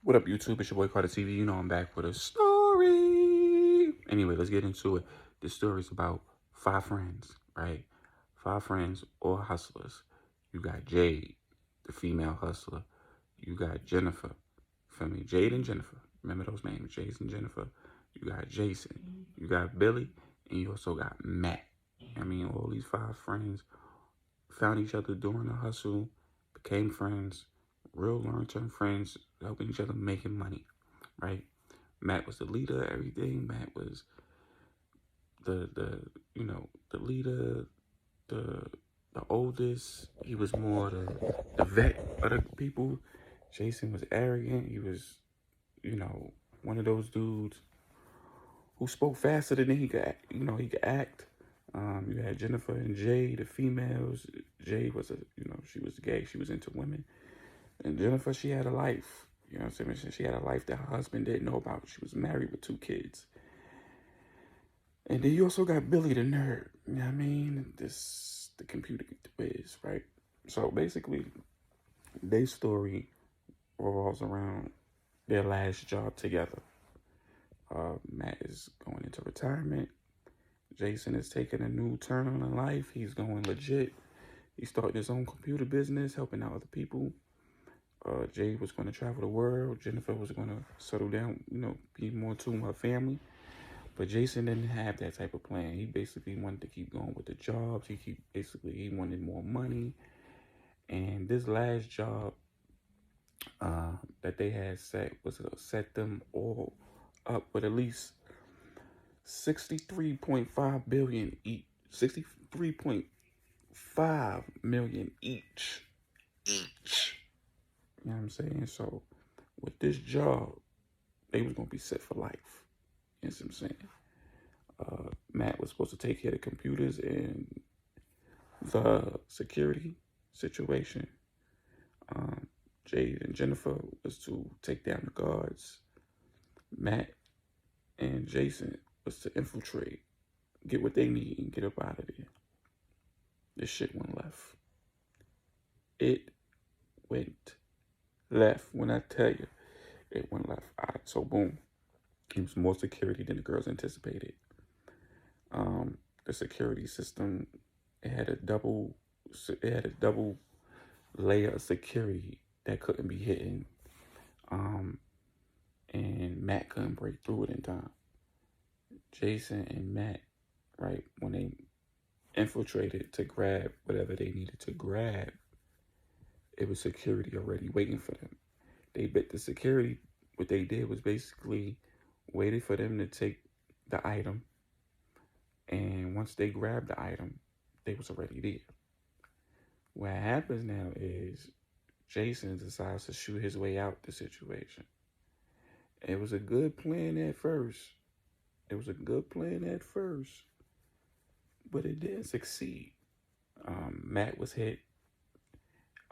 What up, YouTube? It's your boy Carter TV. You know I'm back with a story. Anyway, let's get into it. This story is about 5 friends, right? 5 friends, all hustlers. You got Jade, the female hustler. You got Jennifer. Feel me? Jade and Jennifer. Remember those names, Jade and Jennifer. You got Jason. You got Billy. And you also got Matt. I mean, all these 5 friends found each other during the hustle, became friends, real long-term friends, helping each other, making money, right? Matt was the leader of everything. Matt was the leader, the the oldest. He was more the vet of the people. Jason was arrogant. He was, you know, one of those dudes who spoke faster than he could, he could act. You had Jennifer and Jay, the females. Jay was she was gay. She was into women. And Jennifer, she had a life. You know what I'm saying? She had a life that her husband didn't know about. She was married with 2 kids. And then you also got Billy the nerd. You know what I mean? The computer whiz, right? So basically, their story revolves around their last job together. Matt is going into retirement. Jason is taking a new turn in life. He's going legit. He started his own computer business, helping out other people. Jay was going to travel the world. Jennifer was going to settle down, be more to her family. But Jason didn't have that type of plan. He basically wanted to keep going with the jobs. He wanted more money. And this last job that they had set was to set them all up with at least 63.5 billion each. 63.5 million each. You know what I'm saying? So with this job, they was gonna be set for life. You know what I'm saying? Matt was supposed to take care of the computers and the security situation. Jade and Jennifer was to take down the guards. Matt and Jason was to infiltrate, get what they need, and get up out of there. This shit went left. It went left. When I tell you, it went left. All right, so boom. It was more security than the girls anticipated. The security system, it had a double layer of security that couldn't be hidden. And Matt couldn't break through it in time. Jason and Matt, right, when they infiltrated to grab whatever they needed to grab, it was security already waiting for them. They bet the security, what they did was basically waited for them to take the item, and once they grabbed the item, they was already there. What happens now is Jason decides to shoot his way out the situation. It was a good plan at first. But it didn't succeed. Matt was hit.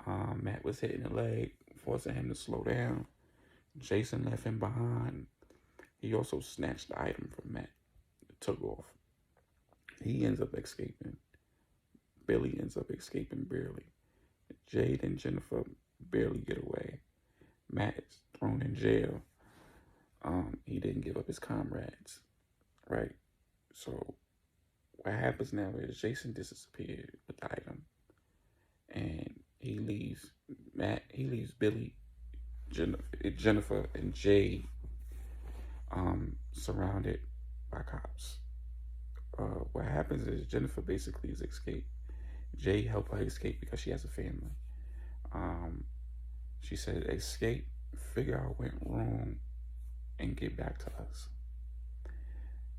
Matt was hit in the leg, forcing him to slow down. Jason left him behind. He also snatched the item from Matt, took off. He ends up escaping. Billy ends up escaping barely. Jade and Jennifer barely get away. Matt is thrown in jail. He didn't give up his comrades, right? So what happens now is Jason disappeared with the item, and he leaves Billy, Jennifer, and Jay surrounded by cops. What happens is Jennifer basically is escaped. Jay helped her escape because she has a family. She said, escape, figure out what went wrong, and get back to us.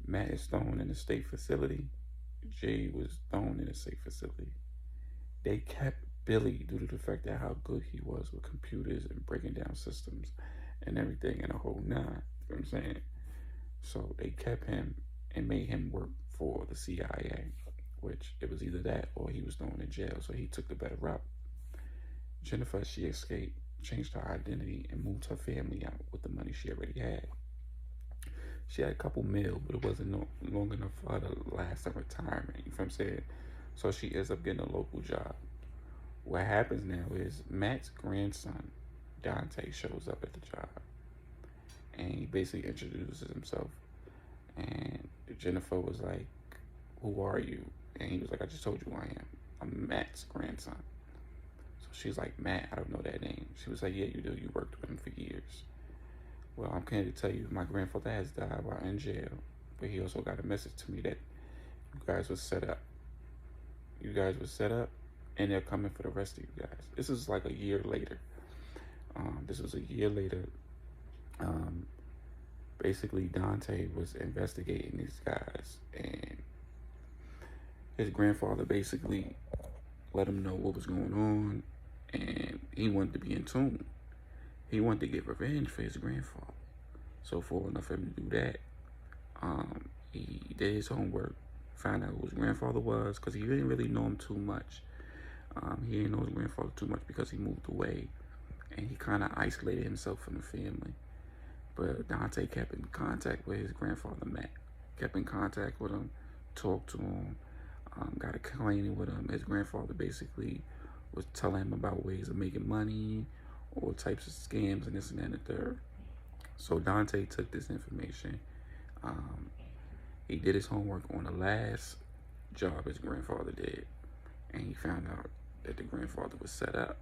Matt is thrown in a state facility. Jay was thrown in a state facility. They kept Billy due to the fact that how good he was with computers and breaking down systems and everything and a whole nine. You know what I'm saying? So they kept him and made him work for the CIA, which it was either that or he was thrown in jail, so he took the better route. Jennifer, she escaped, changed her identity, and moved her family out with the money she already had. She had a couple mil, but it wasn't long enough for her to last in retirement. You know what I'm saying? So she ends up getting a local job. What happens now is Matt's grandson, Dante, shows up at the job. and he basically introduces himself. And Jennifer was like, "Who are you?" And he was like, "I just told you who I am. I'm Matt's grandson." So she's like, "Matt, I don't know that name." She was like, "Yeah, you do. You worked with him for years." Well, I'm here to tell you, my grandfather has died while in jail, but he also got a message to me that you guys were set up. You guys were set up, and they're coming for the rest of you guys. This is like a year later. This was a year later. Um, Basically, Dante was investigating these guys, and his grandfather basically let him know what was going on, and he wanted to be in tune. He wanted to get revenge for his grandfather. So for enough for him to do that, he did his homework, found out who his grandfather was, because he didn't really know him too much. He didn't know his grandfather too much because he moved away, and he kind of isolated himself from the family. But Dante kept in contact with his grandfather, Matt. Kept in contact with him, talked to him, got acquainted with him. His grandfather basically was telling him about ways of making money, all types of scams, and this and that and the third. So Dante took this information. He did his homework on the last job his grandfather did, and he found out that the grandfather was set up.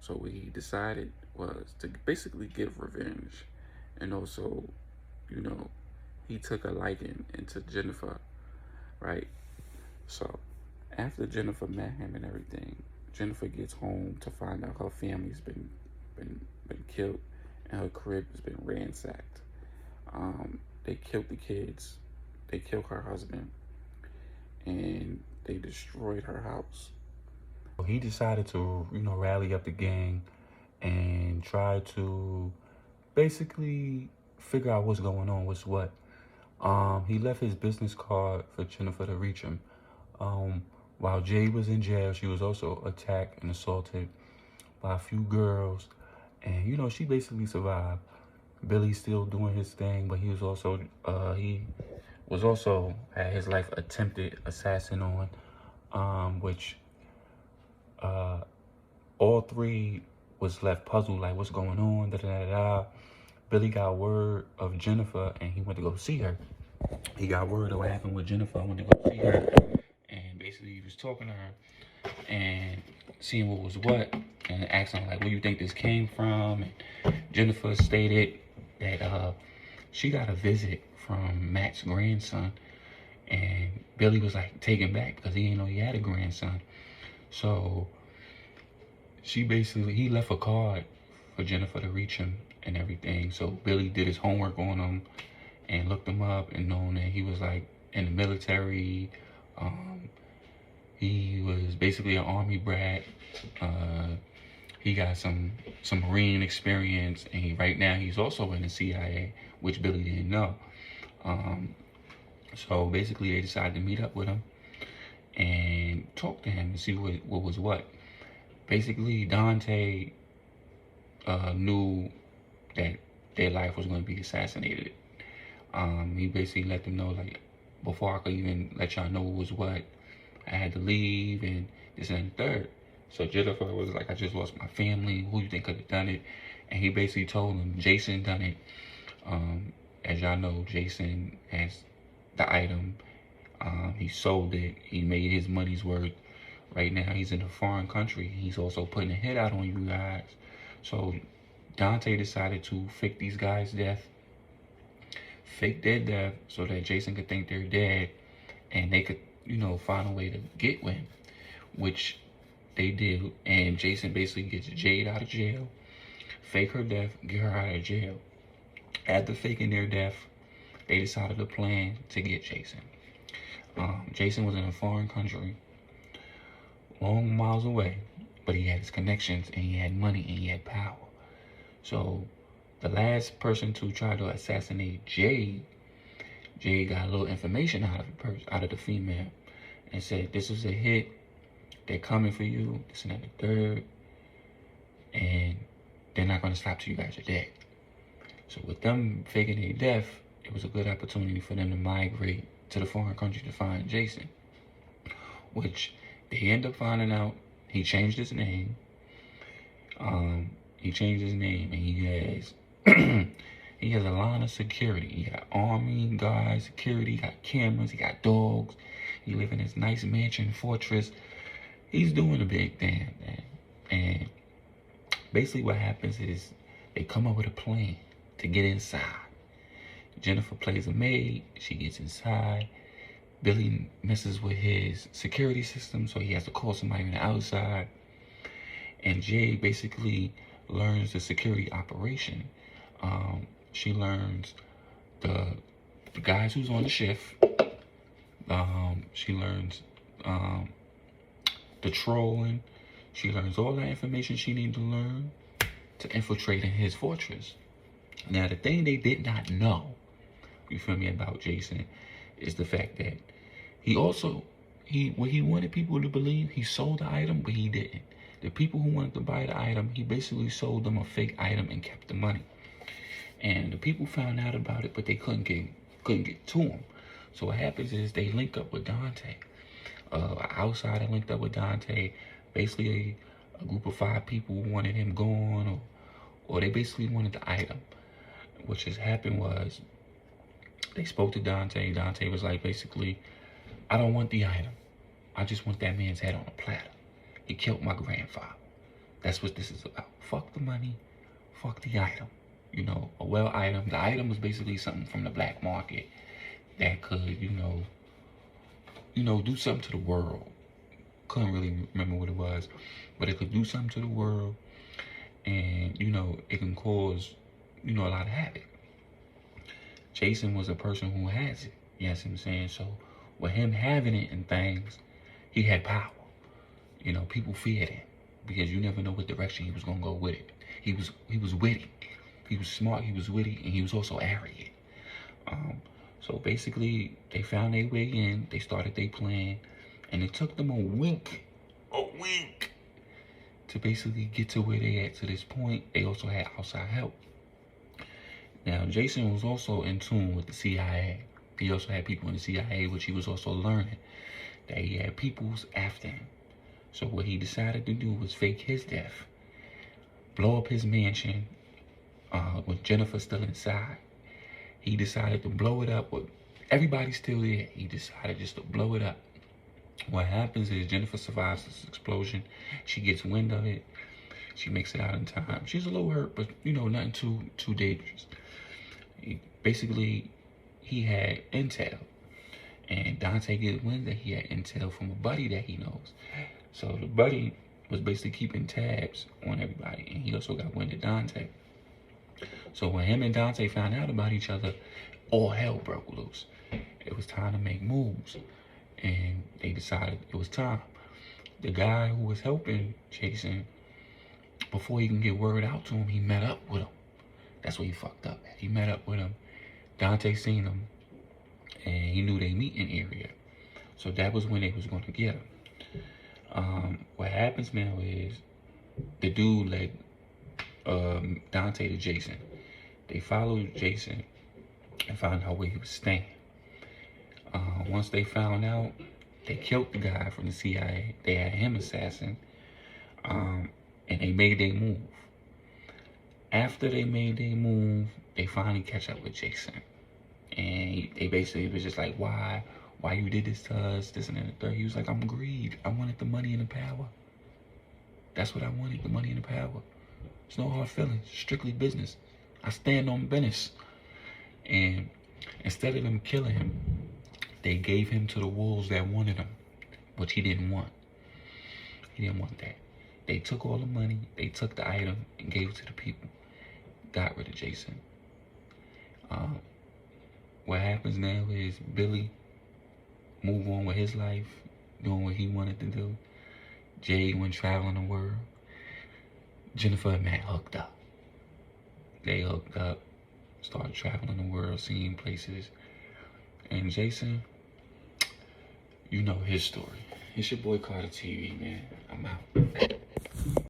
So what he decided was to basically get revenge, and also, you know, he took a liking into Jennifer, right? So after Jennifer met him and everything, Jennifer gets home to find out her family's been killed and her crib has been ransacked. They killed the kids, they killed her husband, and they destroyed her house. He decided to, rally up the gang and try to basically figure out what's going on, what's what. He left his business card for Jennifer to reach him. While Jay was in jail, she was also attacked and assaulted by a few girls, and she basically survived. Billy's still doing his thing, but he was also had his life attempted assassin on, which all three was left puzzled, like what's going on, da da da da. Billy got word of Jennifer and he went to go see her. He got word of what happened with Jennifer, went to go see her, and basically he was talking to her and seeing what was what, and asking like, where you think this came from? And Jennifer stated that she got a visit from Matt's grandson, and Billy was like taken back because he didn't know he had a grandson. So he left a card for Jennifer to reach him and everything. So Billy did his homework on him and looked him up, and known that he was like in the military. He was basically an army brat. He got some Marine experience, and right now he's also in the CIA, which Billy didn't know. So basically they decided to meet up with him and talk to him and see what was what. Basically, Dante knew that their life was going to be assassinated. He basically let them know, like, before I could even let y'all know what was what, I had to leave and this and the third. So Jennifer was like, I just lost my family. Who you think could have done it? And he basically told them Jason done it. As y'all know, Jason has the item. He sold it. He made his money's worth. Right now, he's in a foreign country. He's also putting a hit out on you guys. So Dante decided to fake these guys' death. Fake their death so that Jason could think they're dead. And they could, find a way to get with him. Which they did. And Jason basically gets Jade out of jail. Fake her death. Get her out of jail. After faking their death, they decided to plan to get Jason. Jason was in a foreign country, long miles away, but he had his connections and he had money and he had power. So the last person to try to assassinate Jade got a little information out of the female and said, this is a hit, they're coming for you, this and that, the third, and they're not going to stop till you guys are dead. So with them faking their death, it was a good opportunity for them to migrate to the foreign country to find Jason, which they end up finding out. He changed his name. And he has He has a line of security. He got army, guys, security, he got cameras, he got dogs. He live in his nice mansion, fortress. He's doing a big thing, man. And basically what happens is they come up with a plan to get inside. Jennifer plays a maid. She gets inside. Billy messes with his security system, so he has to call somebody on the outside. And Jay basically learns the security operation. She learns the guys who's on the shift. She learns the trolling. She learns all that information she needs to learn to infiltrate in his fortress. Now, the thing they did not know, you feel me, about Jason is the fact that what he wanted people to believe, he sold the item, but he didn't. The people who wanted to buy the item, he basically sold them a fake item and kept the money. And the people found out about it, but they couldn't get to him. So what happens is they link up with Dante. Outsider linked up with Dante. Basically, a group of 5 people wanted him gone, or they basically wanted the item. What just happened was they spoke to Dante. Dante was like, basically, I don't want the item. I just want that man's head on a platter. He killed my grandfather. That's what this is about. Fuck the money. Fuck the item. You know, a well item. The item was basically something from the black market that could, you know, do something to the world. Couldn't really remember what it was, but it could do something to the world, and, you know, it can cause, you know, a lot of havoc. Jason was a person who has it. You know what I'm saying? So with him having it and things, he had power. You know, people feared him because you never know what direction he was gonna go with it. He was witty. He was smart, he was witty, and he was also arrogant. So basically, they found their way in, they started their plan, and it took them a week to basically get to where they at to this point. They also had outside help. Now, Jason was also in tune with the CIA. He also had people in the CIA, which he was also learning that he had peoples after him. So what he decided to do was fake his death, blow up his mansion with Jennifer still inside. He decided to blow it up with everybody still there. He decided just to blow it up. What happens is Jennifer survives this explosion. She gets wind of it. She makes it out in time. She's a little hurt, but, you know, nothing too dangerous. Basically, he had intel. And Dante gets wind that he had intel from a buddy that he knows. So the buddy was basically keeping tabs on everybody. And he also got wind of Dante. So when him and Dante found out about each other, all hell broke loose. It was time to make moves. And they decided it was time. The guy who was helping Jason, before he can get word out to him, he met up with him. That's what he fucked up at. He met up with him. Dante seen him, and he knew they meeting area. So that was when they was going to get him. What happens now is the dude led Dante to Jason. They followed Jason and found out where he was staying. Once they found out, they killed the guy from the CIA. They had him assassin, and they made their move. After they made their move, they finally catch up with Jason. And they basically was just like, why you did this to us, this and that and the third. He was like, I'm greed. I wanted the money and the power. That's what I wanted, the money and the power. It's no hard feelings, strictly business. I stand on business. And instead of them killing him, they gave him to the wolves that wanted him, which he didn't want. He didn't want that. They took all the money, they took the item and gave it to the people. Got rid of Jason. What happens now is Billy move on with his life, doing what he wanted to do. Jay went traveling the world. Jennifer and Matt hooked up. They hooked up, started traveling the world, seeing places. And Jason, you know his story. It's your boy Carter TV, man. I'm out.